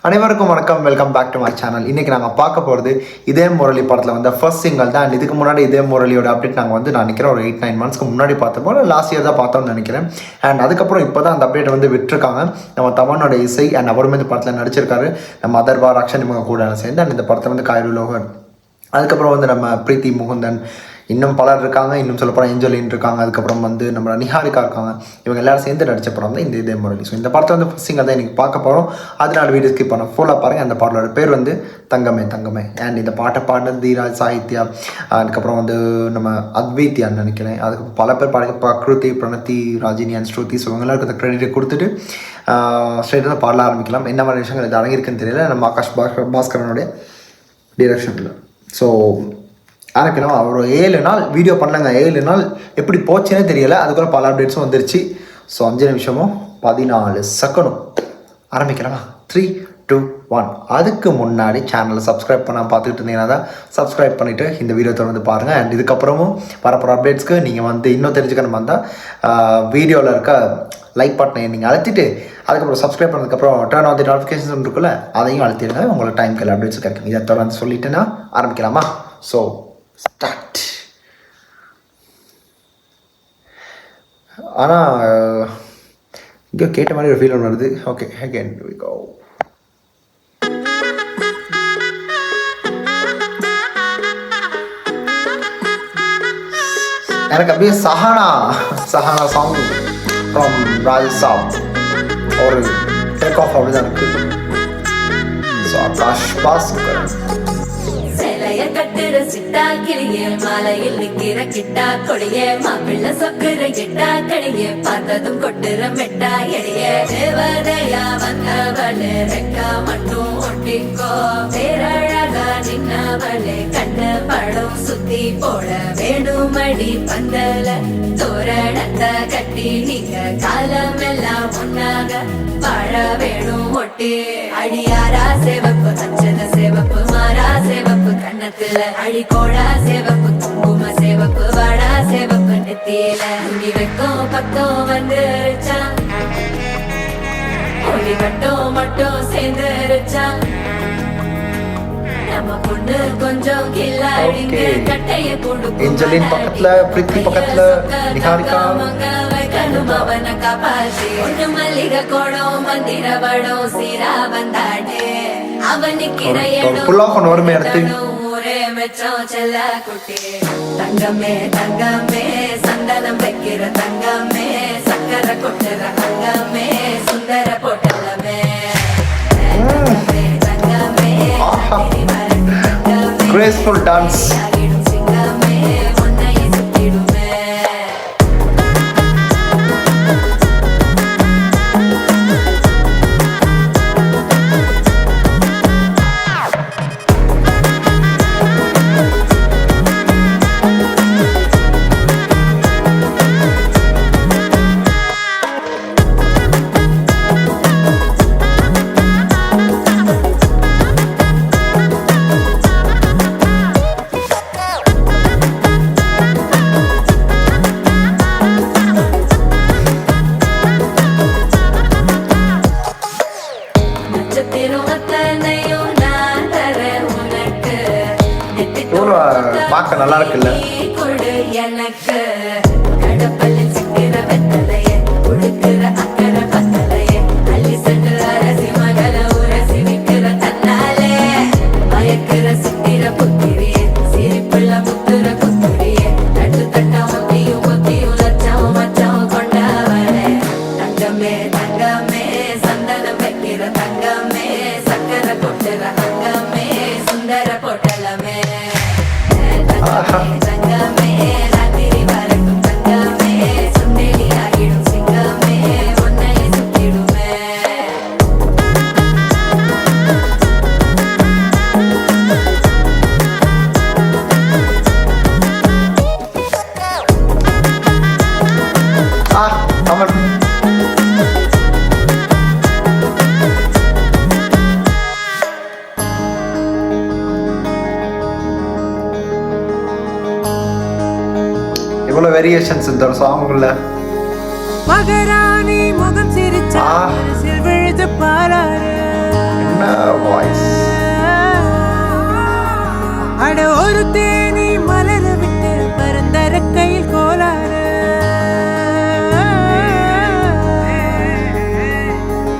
அனைவருக்கும் வணக்கம், welcome back to my channel. இன்றைக்கி நாங்கள் பார்க்க போகிறது இதே முரளி படத்தில் வந்து ஃபர்ஸ்ட் சிங்கிள் தான். அண்ட் இதுக்கு முன்னாடி இதே முரளியோட அப்டேட் நாங்கள் வந்து நான் நினைக்கிறேன் ஒரு 8-9 மந்த்ஸ்க்கு முன்னாடி பார்த்தப்போ லாஸ்ட் இயர் தான் பார்த்தோம்னு நினைக்கிறேன். அண்ட் அதுக்கப்புறம் இப்போ தான் அந்த அப்டேட்டை வந்து விட்டுருக்காங்க. நம்ம தமனோட இசை அண்ட் அவருமே இந்த படத்தில் நடிச்சிருக்காரு. நம்ம அதர்வா ரக்ஷன் இவங்க கூட சேர்ந்து அண்ட் இந்த படத்தை வந்து காயரு லோகன், அதுக்கப்புறம் வந்து நம்ம பிரீத்தி முகுந்தன், இன்னும் பலர் இருக்காங்க. இன்னும் சொல்லப்போனால் ஏஞ்சலின் இருக்காங்க. அதுக்கப்புறம் வந்து நம்ம நிஹாரிகா இருக்காங்க. இவங்க எல்லாரும் சேர்ந்து நடித்த படம் தான் இந்த இதே முரளி. ஸோ இந்த படத்தை வந்து ஃபர்ஸ்ட் சிங்கிள் தான் இன்றைக்கி பார்க்க போகிறோம். அதனால வீடியோ ஸ்கிப் பண்ண ஃபுல்லாக பாருங்கள். அந்த பாடலோட பேர் வந்து தங்கமே தங்கமே. அண்ட் இந்த பாட்டை பாடினது தீராஜ் சாகித்யா, அதுக்கப்புறம் வந்து நம்ம அத்வைத்யான்னு நினைக்கிறேன். அதுக்கு பல பேர் பாடி பிரகிருதி, பிரணத்தி, ராஜினி அண்ட் ஸ்ருதி. ஸோ இவங்க எல்லாருக்கும் கிரெடிட் கொடுத்துட்டு ஸ்ட்ரெயிட்டாக பாட ஆரம்பிக்கலாம். என்ன மாதிரி விஷயங்கள் இது அடங்கியிருக்குன்னு தெரியல. நம்ம ஆகாஷ் பாஸ்கரனுடைய டிரெக்ஷனில். ஸோ ஆரம்பிக்கலாம். அவர் 7 நாள் வீடியோ பண்ணலங்க. 7 நாள் எப்படி போச்சுன்னே தெரியலை. அதுக்குள்ள பல அப்டேட்ஸும் வந்துருச்சு. ஸோ 5 நிமிஷமும் 14 செகண்டும் ஆரம்பிக்கலாமா? 3, 2, 1. அதுக்கு முன்னாடி சேனலை சப்ஸ்கிரைப் பண்ண பார்த்துக்கிட்டு இருந்தீங்கன்னா தான் சப்ஸ்கிரைப் பண்ணிவிட்டு இந்த வீடியோ தொடர்ந்து பாருங்கள். அண்ட் இதுக்கப்புறமும் வரப்போகிற அப்டேட்ஸ்க்கு நீங்கள் வந்து இன்னும் தெரிஞ்சுக்கணும் வந்தால் வீடியோவில் இருக்க லைக் பட்டனை நீங்கள் அழுத்திட்டு அதுக்கப்புறம் சப்ஸ்கிரைப் பண்ணதுக்கப்புறம் டர்ன் ஆன் தி நோட்டிஃபிகேஷன் இருக்குல்ல, அதையும் அழுத்திடுங்க. உங்களோட டைம்க்கு எல்லா அப்டேட்ஸும் கிடைக்கும். இதை தொடர்ந்து சொல்லிட்டேன்னா ஆரம்பிக்கலாமா? So start. ஆனால் இங்கே கேட்ட மாதிரி ஒரு ஃபீல் ஒன்று வருது. Okay, again we go. எனக்கு அப்படியே சஹானா சாங் ஃப்ரம் ராஜஸ்தான் ஒரு டேக் ஆஃப் அப்படி தான் இருக்குது. ஸோ ஆகாஷ் பாஸ்கர் கட்டுற சிட்டா கிளியே மாலையில் நிக்கிற கிட்டா கொடியே மாப்பிள்ள சொக்குற கிட்டா கடியே பார்த்ததும் கொட்டுற மெட்டா எடிய தேவதையா வந்தவளே ரெக்கா மட்டும் ஒட்டிக்கோ பேரழகா நின்னவளே கண்ணு படம் சுத்தி போட வேணுமடி பந்தல தோரணத்தை கட்டி நீங்க காலமெல்லாம் ஒன்னாக வாழ வேணும் ஒட்டி அடியாரா சேவப்பு அச்சத சேவப்பு மாறா சேவப்பு கண்ணத்துல அடிக்கோடா சேவப்பு குங்கும சேவப்பு வாடா சேவப்பு நெத்தியில துணி வைக்கும் பக்கம் வந்துருச்சா ஒளி மட்டும் சேர்ந்துருச்சா நம்ம பொண்ணு கொஞ்சம் கில்லாடிங்க கட்டைய கொடுக்கும். ஏஞ்சலின் பக்கத்துல, பிரீத்தி பக்கத்துல, நிஹாரிகா அவன காப்பாசி ஒண்ணு மல்லிகை கோடம் மந்திர வடம் சீரா வந்தாடே அவனுக்கு ஊரே மெச்சம் செல்ல குட்டி தங்கமே தங்கமே சந்தனம் வைக்கிற தங்கமே சக்கரை கொட்டுற தங்கமே சுந்தர பொட்டலமே தங்கமே graceful dance. பார்க்க நல்லா இருக்குல்ல? எனக்கு கடப்பலில் சிக்கிற வெத்தலையே குடுக்கிற அக்கறை பத்தலையே அள்ளி சென்று அரசி மகள உரசி விக்கிற தன்னாலே மயக்கிற சித்திர புத்திரியே சிரிப்புள்ள முத்துற குத்துரியே தட்டு தட்ட ஒத்தியும் லட்சம் மச்சம் கொண்டவளே தங்கமே தங்கமே சந்தனம் வைக்கிற தங்கமே சக்கரை கொட்டுற தங்கமே சுந்தர பொட்டலமே தங்கமே ராத்திரி வரட்டும் தங்கமே சுண்டெலி ஆகிடும் சிங்கமே ஒன்னை சுத்திடுமே. எவ்வளோ வேரியேஷன்ஸ் இந்த ஒரு சாங்குள்ள. மகராணி முகம் சிரிச்சா விழுது பாராரு வாய்ஸ். அட ஒரு தேனி மலர விட்டு பரந்தர கையில் கோலாறு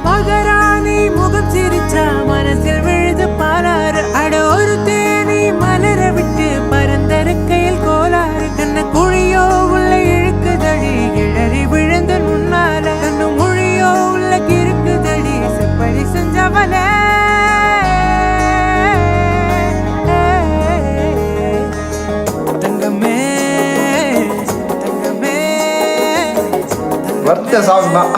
மகராணி முகம் சிரிச்சா மனசில் விழுது பாராறு. அட ஒரு தேனி மலர விட்டு பரந்தர கையில் கோலாறு கண்ண குழியோ உள்ள இழுக்குதடி கிளறி விழுந்து முன்னால கண்ணு மொழியோ உள்ள கிறுக்குதடி செப்படி செஞ்சவள வர்த்த சாங் தான்.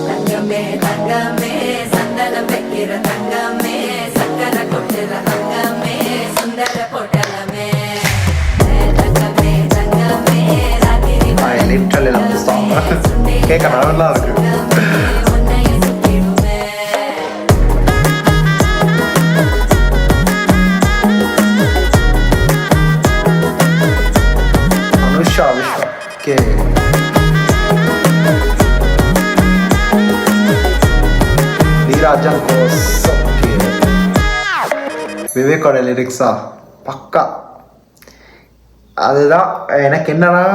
தங்கமே தங்கமே சந்தனம் வைக்கிற தங்கமே சக்கரை கொட்டுற தங்கமே சுந்தர பொட்டலமே தங்கமே தங்கமே ராத்திரி ஐ லிட்டரலி லவ் திஸ் சாங். கேட்க நல்லா இருக்கு. உன்னைய சுத்திடுமே அனுஷா விஸ்வா. ஓகே, தீராஜன் கோஸ். ஓகே, விவேக்கோட லிரிக்ஸா பக்கா. அதுதான் எனக்கு என்னன்னா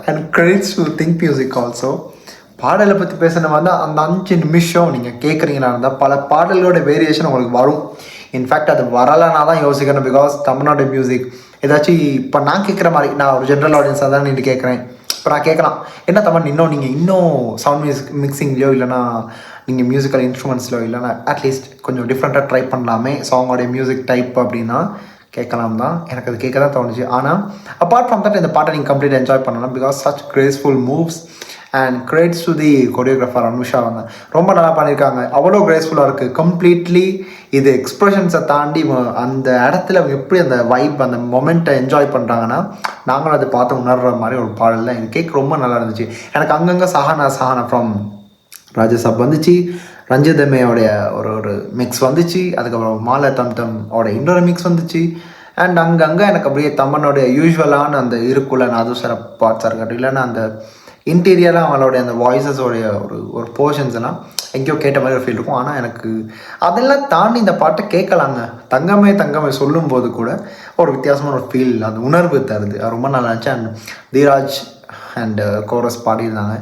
and credits to think music also. பாடலை பற்றி பேசணும் வந்து அந்த 5 நிமிஷம் நீங்கள் கேட்குறீங்கன்னா இருந்தால் பல பாடல்களோட வேரியேஷன் உங்களுக்கு வரும். இன்ஃபேக்ட் அது வரலைன்னா தான் யோசிக்கணும். பிகாஸ் தமிழ்நாடு மியூசிக் ஏதாச்சும் இப்போ நான் கேட்குற மாதிரி, நான் ஒரு ஜென்ரல் ஆடியன்ஸாக தான் நின்று கேட்குறேன். இப்போ நான் கேட்கலாம், என்ன தமிழ் இன்னும் சவுண்ட் மிக்சிங்லையோ இல்லைனா நீங்கள் மியூசிக்கல் இன்ஸ்ட்ருமெண்ட்ஸ்லையோ இல்லைனா அட்லீஸ்ட் கொஞ்சம் டிஃப்ரெண்ட்டாக ட்ரை பண்ணலாமே சாங்கோடைய மியூசிக் டைப் அப்படின்னா கேட்கலாம் தான். எனக்கு அது கேட்க தான் தோணுச்சு. ஆனால் அப்பார்ட் ஃப்ரம் தட் இந்த பாட்டை நீங்கள் கம்ப்ளீட் என்ஜாய் பண்ணலாம். Because such graceful moves and credits to the choreographer Anusha. வந்து ரொம்ப நல்லா பண்ணியிருக்காங்க. அவ்வளோ கிரேஸ்ஃபுல்லாக இருக்குது. கம்ப்ளீட்லி இது எக்ஸ்ப்ரெஷன்ஸை தாண்டி அந்த இடத்துல அவங்க எப்படி அந்த வைப் அந்த மொமெண்ட்டை என்ஜாய் பண்ணுறாங்கன்னா நாங்களும் அதை பார்த்து உணர்கிற மாதிரி ஒரு பாடல் தான். எனக்கு கேட்க ரொம்ப நல்லா இருந்துச்சு. எனக்கு அங்கங்கே சஹானா ஃப்ரம் ராஜசப் வந்துச்சு, ரஞ்சிதமேயோடைய ஒரு மிக்ஸ் வந்துச்சு, அதுக்கப்புறம் மாலை தம்தமோட இன்னொரு மிக்ஸ் வந்துச்சு. அண்ட் அங்கங்கே எனக்கு அப்படியே தம்மனுடைய யூஸ்வலான அந்த இருக்குள்ள நாதுசர பார்ட்ஸாக இருக்கட்டும், இல்லைன்னா அந்த இன்டீரியராக அவங்களுடைய அந்த வாய்ஸஸோடைய ஒரு போர்ஷன்ஸ் எல்லாம் எங்கேயோ கேட்ட மாதிரி ஒரு ஃபீல் இருக்கும். ஆனால் எனக்கு அதெல்லாம் தாண்டி இந்த பாட்டை கேட்கலாங்க. தங்கமே தங்கமே சொல்லும்போது கூட ஒரு வித்தியாசமான ஒரு ஃபீல், அந்த உணர்வு தருது. ரொம்ப நல்லா இருந்துச்சு. அண்ட் தீராஜ் அண்ட் கோரஸ் பாடியிருந்தாங்க.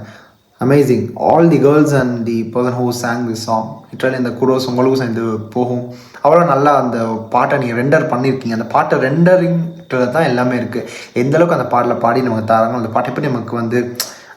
Amazing. All the girls and the person who sang this song, literally இந்த குரோஸ் உங்களுக்கும் சேர்ந்து போகும். அவ்வளோ நல்லா அந்த பாட்டை நீங்கள் ரெண்டர் பண்ணியிருக்கீங்க. அந்த பாட்டை ரெண்டரிங்கில் தான் எல்லாமே இருக்குது. எந்தளவுக்கு அந்த பாட்டில் பாடி நமக்கு தராங்க, அந்த பாட்டை எப்படி நமக்கு வந்து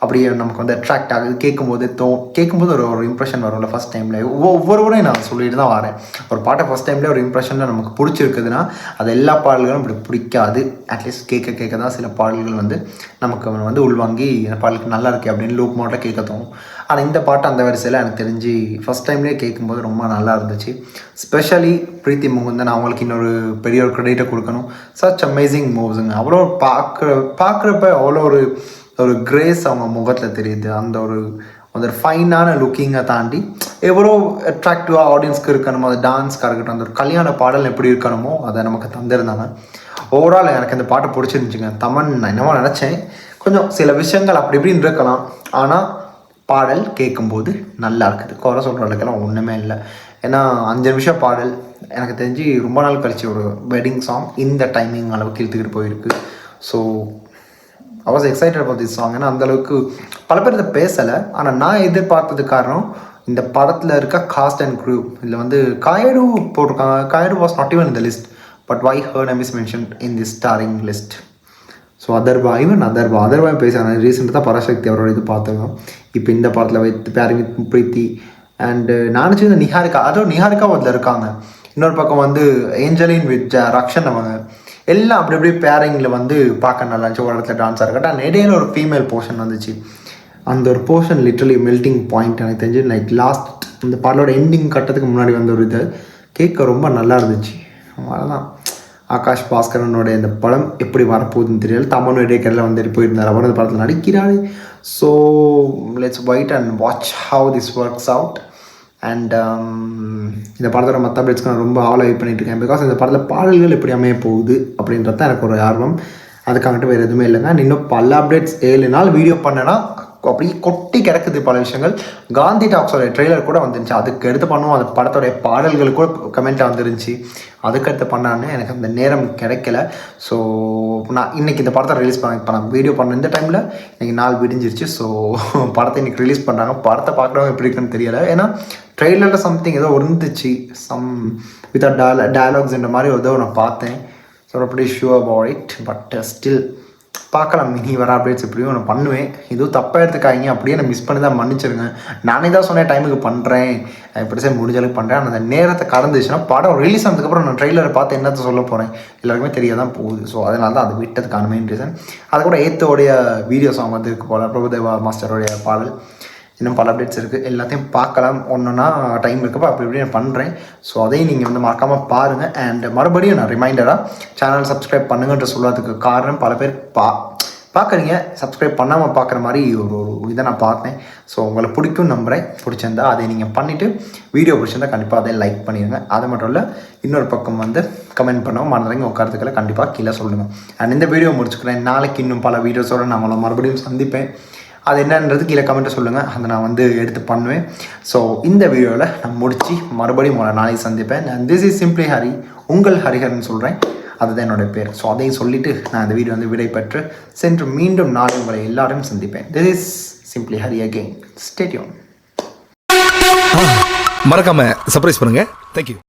அப்படியே நமக்கு வந்து அட்ராக்ட் ஆகுது. கேட்கும்போது ஒரு இம்ப்ரெஷன் வரும்ல ஃபஸ்ட் டைமில். ஒவ்வொருவரையும் நான் சொல்லிட்டு தான் வரேன். ஒரு பாட்டை ஃபஸ்ட் டைம்லேயே ஒரு இம்ப்ரெஷனில் நமக்கு பிடிச்சிருக்குதுன்னா அது எல்லா பாடல்களும் இப்படி பிடிக்காது. அட்லீஸ்ட் கேட்க தான் சில பாடல்கள் வந்து நமக்கு வந்து உள்வாங்கி இந்த பாடலுக்கு நல்லா இருக்குது அப்படின்னு லூப் மோட்டில் கேட்க தோணும். ஆனால் இந்த பாட்டு அந்த வரிசையில் எனக்கு தெரிஞ்சு ஃபஸ்ட் டைம்லேயே கேட்கும்போது ரொம்ப நல்லா இருந்துச்சு. ஸ்பெஷலி பிரீத்தி முகுந்தன், அவங்களுக்கு இன்னொரு பெரிய ஒரு கிரெடிட்டை கொடுக்கணும். சச் அமேசிங் மூவ்ஸுங்க. அவ்வளோ பார்க்குறப்ப அவ்வளோ ஒரு கிரேஸ் அவங்க முகத்தில் தெரியுது. அந்த ஒரு ஃபைனான லுக்கிங்கை தாண்டி எவ்வளோ அட்ராக்டிவாக ஆடியன்ஸ்க்கு இருக்கணுமோ, அது டான்ஸ்க்காக இருக்கட்டும், அந்த ஒரு கல்யாண பாடல் எப்படி இருக்கணுமோ அதை நமக்கு தந்திருந்தாங்க. ஓவரால் எனக்கு இந்த பாட்டு பிடிச்சிருந்துச்சுங்க. தமன் நான் என்னமோ நினச்சேன் கொஞ்சம் சில விஷயங்கள் அப்படி இப்படின்னு இருக்கலாம், ஆனால் பாடல் கேட்கும்போது நல்லா இருக்குது. குறை சொல்கிற அளவுக்குலாம் ஒன்றுமே இல்லை. ஏன்னா 5 நிமிஷம் பாடல் எனக்கு தெரிஞ்சு ரொம்ப நாள் கழிச்சு ஒரு வெட்டிங் சாங் இந்த டைமிங் அளவுக்கு இழுத்துக்கிட்டு போயிருக்கு. So I was excited about this song. ஏன்னா அந்தளவுக்கு பல பேர் இதை பேசலை. ஆனால் நான் எதிர்பார்த்தது காரணம் இந்த படத்தில் இருக்க காஸ்ட் அண்ட் க்ரூ. இதில் வந்து காயடு போட்டிருக்காங்க. Kayadu was not even in the list, but why her name is mentioned in the starring list. So அதர்பாய் பேசுகிறாங்க. ரீசெண்டாக தான் பராசக்தி அவரோட இது பார்த்துருக்கோம். இப்போ இந்த படத்தில் வைத்து பேரி வித் பிரீத்தி அண்டு நானுச்சு இந்த நிஹாரிகா அதில் இருக்காங்க. இன்னொரு பக்கம் வந்து ஏஞ்சலின் வித் ரக்ஷன் அவங்க எல்லாம் அப்படி இப்படி பேரிங்கில் வந்து பார்க்க நல்லா இருந்துச்சு. ஒரு இடத்துல டான்ஸாக இருக்கட்டும். அண்ட் இடையில ஒரு ஃபீமேல் போர்ஷன் வந்துச்சு. அந்த ஒரு போர்ஷன் லிட்டரலி மெல்ட்டிங் பாயிண்ட். எனக்கு தெரிஞ்சு லைக் லாஸ்ட் இந்த பாடலோட எண்டிங் கட்டத்துக்கு முன்னாடி வந்த ஒரு இது கேட்க ரொம்ப நல்லா இருந்துச்சு. அவ்வளோதான். ஆகாஷ் பாஸ்கரனோட இந்த படம் எப்படி வரப்போகுதுன்னு தெரியல. தமிழ் இடைக்கரில் வந்து போயிருந்தார். அவர் அந்த படத்தில் நடிக்கிறாரு. So let's wait and watch how this works out. And இந்த படத்தோட மற்ற அப்டேட்ஸ்க்கு நான் ரொம்ப ஆவலாக வெயிட் பண்ணிட்டு இருக்கேன். பிகாஸ் இந்த படத்தில் பாடல்கள் எப்படி அமைய போகுது அப்படின்றது தான் எனக்கு ஒரு ஆர்வம். அதுக்காகட்டு வேறு எதுவுமே இல்லைங்க. இன்னும் பல அப்டேட்ஸ் 7 நாள் வீடியோ பண்ணேன்னா அப்படியே கொட்டி கிடக்குது பல விஷயங்கள். காந்தி டாக்ஸோட ட்ரெய்லர் கூட வந்துருந்துச்சு, அதுக்கு எடுத்து பண்ணுவோம். அந்த படத்தோடைய பாடல்கள் கூட கமெண்ட்டாக வந்துருந்துச்சு, அதுக்கு எடுத்து பண்ணான்னு எனக்கு அந்த நேரம் கிடைக்கல. ஸோ நான் இன்றைக்கி இந்த படத்தை ரிலீஸ் பண்ண, இப்போ நான் வீடியோ பண்ண இந்த டைமில் இன்றைக்கி நாள் விடிஞ்சிருச்சு. ஸோ படத்தை இன்றைக்கி ரிலீஸ் பண்ணுறாங்க. படத்தை பார்க்குறவங்க எப்படி இருக்குன்னு தெரியலை. ஏன்னா ட்ரெய்லரில் சம்திங் ஏதோ இருந்துச்சு, வித்தவுட் டயலாக்ஸ்ன்ற மாதிரி ஏதோ நான் பார்த்தேன். ஸோ அப்படி sure about it. But still பார்க்கலாம், இனி வர அப்டேட்ஸ் எப்படியும் நான் பண்ணுவேன். எதுவும் தப்பாக எடுத்துக்காங்க, அப்படியே நான் மிஸ் பண்ணி தான் மன்னிச்சிருங்க. நானே தான் சொன்னேன் டைமுக்கு பண்ணுறேன், இப்படி சார் முடிஞ்ச அளவுக்கு பண்ணுறேன். அந்த நேரத்தை கடந்துச்சுன்னா படம் ரிலீஸ் ஆனதுக்கப்புறம் நான் ட்ரெய்லரை பார்த்து என்னத்தை சொல்ல போகிறேன், எல்லாருக்குமே தெரியாதான் போகுது. ஸோ அதனால தான் அது விட்டதுக்கான மெயின் ரீசன். அது கூட ஏத்தோடைய வீடியோ சாங் வந்து இருக்கு போல், பிரபுதேவா மாஸ்டருடைய பாடல். இன்னும் பல அப்டேட்ஸ் இருக்குது, எல்லாத்தையும் பார்க்கலாம். ஒன்றுனா டைம் இருக்கப்போ அப்படி இப்படி நான் பண்ணுறேன். ஸோ அதையும் நீங்கள் வந்து மறக்காமல் பாருங்கள். அண்ட் மறுபடியும் நான் ரிமைண்டராக சேனல் சப்ஸ்கிரைப் பண்ணுங்கன்ற சொல்கிறதுக்கு காரணம், பல பேர் பார்க்குறீங்க, சப்ஸ்கிரைப் பண்ணாமல் பார்க்குற மாதிரி ஒரு இதை நான் பார்த்தேன். ஸோ உங்களை பிடிக்கும் நம்புகிறேன். பிடிச்சிருந்தா அதை நீங்கள் பண்ணிவிட்டு, வீடியோ பிடிச்சிருந்தா கண்டிப்பாக அதை லைக் பண்ணிடுங்க. அது மட்டும் இல்லை, இன்னொரு பக்கம் வந்து கமெண்ட் பண்ணவும் மறந்துடுங்க, உங்கள் கருத்துக்களை கண்டிப்பாக கீழே சொல்லுங்கள். அண்ட் இந்த வீடியோ முடிச்சுக்கிறேன். நாளைக்கு இன்னும் பல வீடியோஸோடு நான் உங்களை மறுபடியும் சந்திப்பேன். அது என்னன்றது கீழே கமெண்ட்டை சொல்லுங்கள், அதை நான் வந்து எடுத்து பண்ணுவேன். ஸோ இந்த வீடியோவில் நான் முடித்து மறுபடியும் உங்களை நாளைக்கு சந்திப்பேன். And this is simply Hari, உங்கள் ஹரிஹரன் சொல்கிறேன், அதுதான் என்னோடய பேர். ஸோ அதையும் சொல்லிவிட்டு நான் இந்த வீடியோ வந்து விடை பெற்று சென்று மீண்டும் நாளை உங்களை எல்லாரையும் சந்திப்பேன். This is simply Hari again. Stay tune. மறக்காம சர்ப்ரைஸ் பண்ணுங்க. தேங்க்யூ.